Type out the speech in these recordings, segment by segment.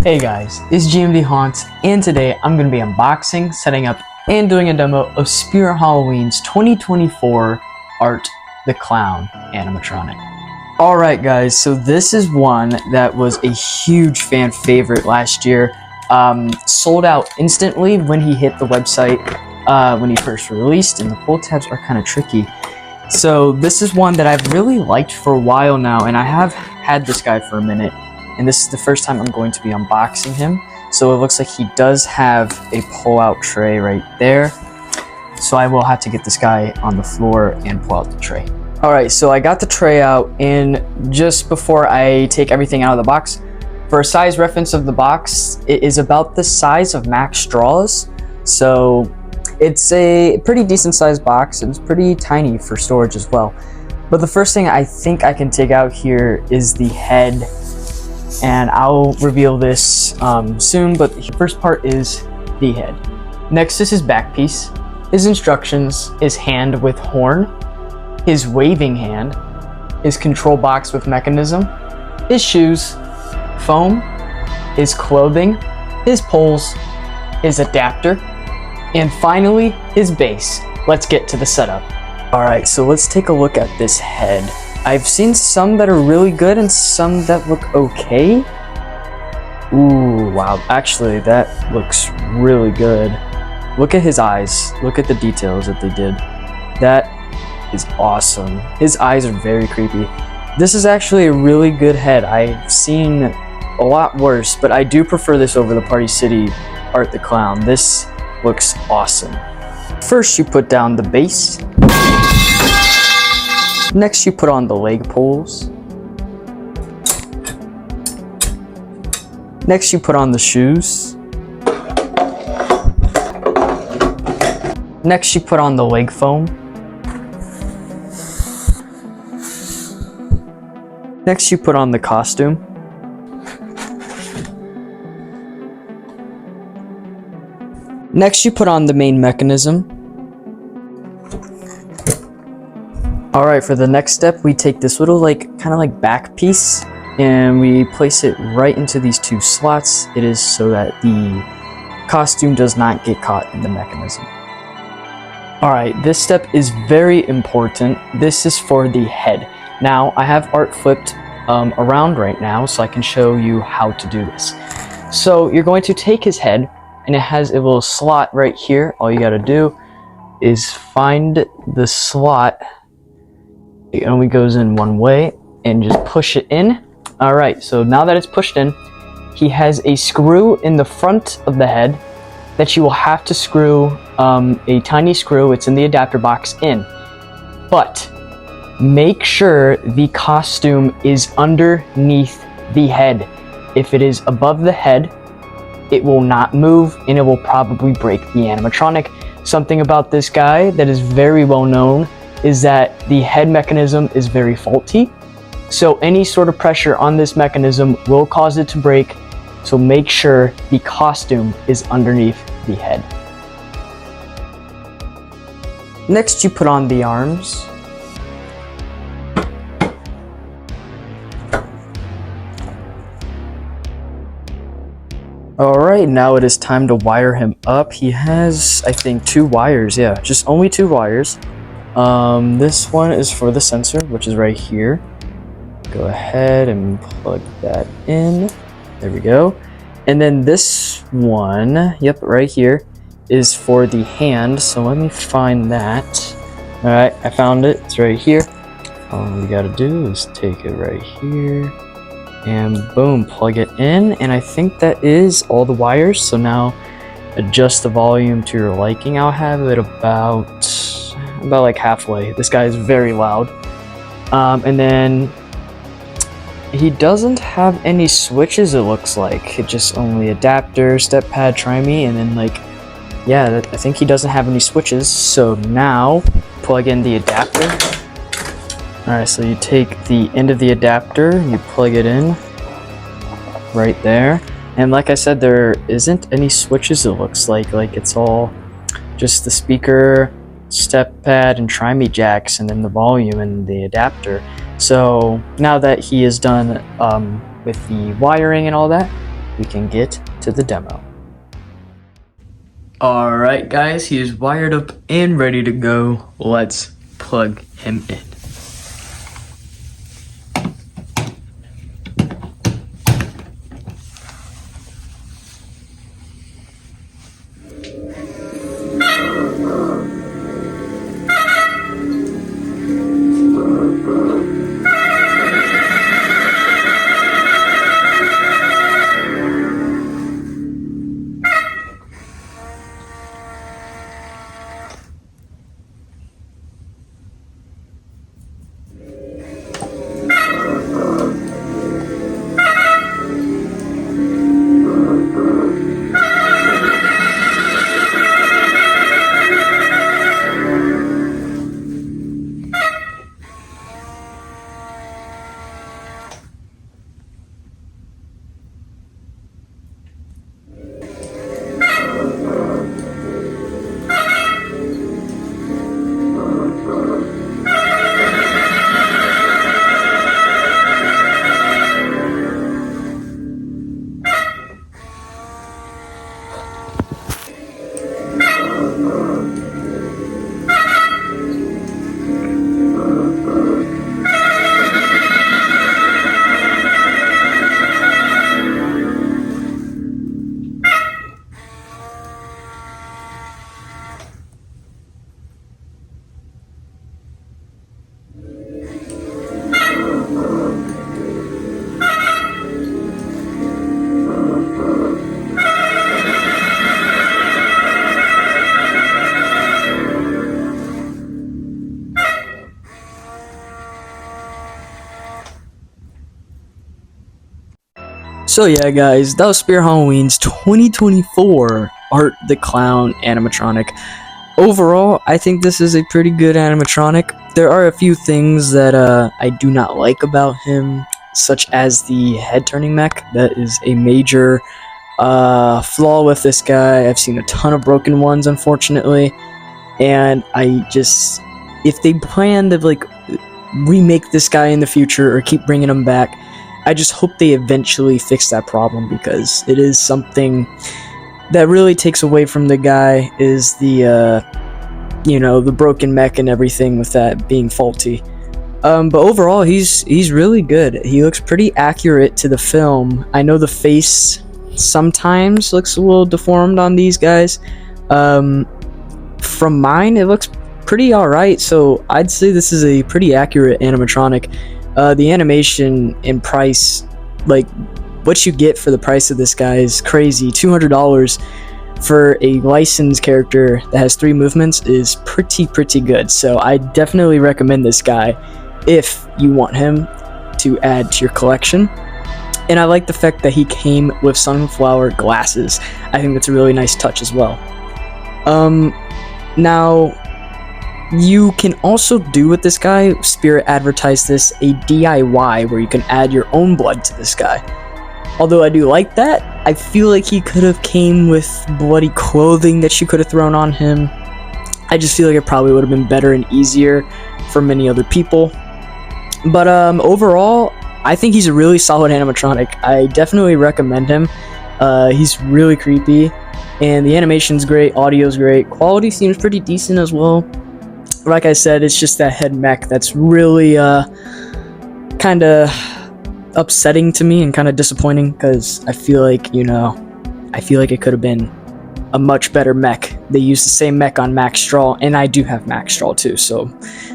Hey guys, it's GMD Haunts, and today I'm going to be unboxing, setting up, and doing a demo of Spirit Halloween's 2024 Art the Clown animatronic. Alright guys, so this is one that was a huge fan favorite last year. Sold out instantly when he hit the website, when he first released, and the pull tabs are kind of tricky. So this is one that I've really liked for a while now, and I have had this guy for a minute. And this is the first time I'm going to be unboxing him. So it looks like he does have a pull-out tray right there. So I will have to get this guy on the floor and pull out the tray. Alright, so I got the tray out, and just before I take everything out of the box, for a size reference of the box, it is about the size of Max Straws. So it's a pretty decent sized box. It's pretty tiny for storage as well. But the first thing I think I can take out here is the head. And I'll reveal this soon, but the first part is the head. Next is his back piece, his instructions, his hand with horn, his waving hand, his control box with mechanism, his shoes, foam, his clothing, his poles, his adapter, and finally his base. Let's get to the setup. Alright, so let's take a look at this head. I've seen some that are really good and some that look okay. Ooh, wow. Actually, that looks really good. Look at his eyes. Look at the details that they did. That is awesome. His eyes are very creepy. This is actually a really good head. I've seen a lot worse, but I do prefer this over the Party City Art the Clown. This looks awesome. First, you put down the base. Next, you put on the leg poles. Next, you put on the shoes. Next, you put on the leg foam. Next, you put on the costume. Next, you put on the main mechanism. Alright, for the next step, we take this little kind of back piece and we place it right into these two slots. It is so that the costume does not get caught in the mechanism. Alright, this step is very important. This is for the head. Now, I have art flipped around right now so I can show you how to do this. So you're going to take his head, and it has a little slot right here. All you gotta do is find the slot. It only goes in one way, and just push it in. Alright, so now that it's pushed in, he has a screw in the front of the head that you will have to screw a tiny screw, it's in the adapter box, in. But make sure the costume is underneath the head. If it is above the head, it will not move and it will probably break the animatronic. Something about this guy that is very well known is that the head mechanism is very faulty. So any sort of pressure on this mechanism will cause it to break. So make sure the costume is underneath the head. Next, you put on the arms. Alright, now it is time to wire him up. He has, I think, 2 wires. Yeah, just only 2 wires. This one is for the sensor, which is right here. Go ahead and plug that in. There we go. And then this one, yep, right here, is for the hand. So let me find that. Alright, I found it. It's right here. All we gotta do is take it right here. And boom, plug it in. And I think that is all the wires. So now adjust the volume to your liking. I'll have it about like halfway. This guy is very loud. And then he doesn't have any switches, it looks like. It just only adapter, step pad, try me, and then yeah, I think he doesn't have any switches. So now plug in the adapter. Alright, so you take the end of the adapter, you plug it in right there. And like I said, there isn't any switches, it looks like. It's all just the speaker, step pad, and try me jacks, and then the volume and the adapter. So now that he is done with the wiring and all that, we can get to the demo. Alright guys, he is wired up and ready to go. Let's plug him in. So yeah guys, that was Spirit Halloween's 2024 Art the Clown animatronic. Overall, I think this is a pretty good animatronic. There are a few things that I do not like about him, such as the head turning mech. That is a major flaw with this guy. I've seen a ton of broken ones, unfortunately, and if they plan to like remake this guy in the future or keep bringing him back, I just hope they eventually fix that problem, because it is something that really takes away from the guy, is the the broken mech and everything with that being faulty. But overall, he's really good. He looks pretty accurate to the film. I know the face sometimes looks a little deformed on these guys. From mine, it looks pretty alright, so I'd say this is a pretty accurate animatronic. The animation and price, like what you get for the price of this guy, is crazy. $200 for a licensed character that has 3 movements is pretty good. So I definitely recommend this guy if you want him to add to your collection. And I like the fact that he came with sunflower glasses. I think that's a really nice touch as well. Now, you can also do with this guy, Spirit advertised this, a DIY where you can add your own blood to this guy. Although I do like that, I feel like he could have came with bloody clothing that you could have thrown on him. I just feel like it probably would have been better and easier for many other people. But overall, I think he's a really solid animatronic. I definitely recommend him. He's really creepy, and the animation's great, audio's great, quality seems pretty decent as well. Like I said, it's just that head mech that's really kind of upsetting to me and kind of disappointing, because I feel like it could have been a much better mech. They used the same mech on Max Straw, and I do have Max Straw too, so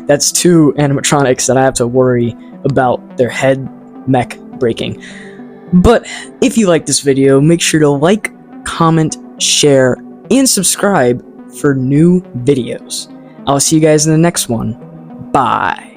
that's 2 animatronics that I have to worry about their head mech breaking. But if you like this video, make sure to like, comment, share, and subscribe for new videos. I'll see you guys in the next one. Bye.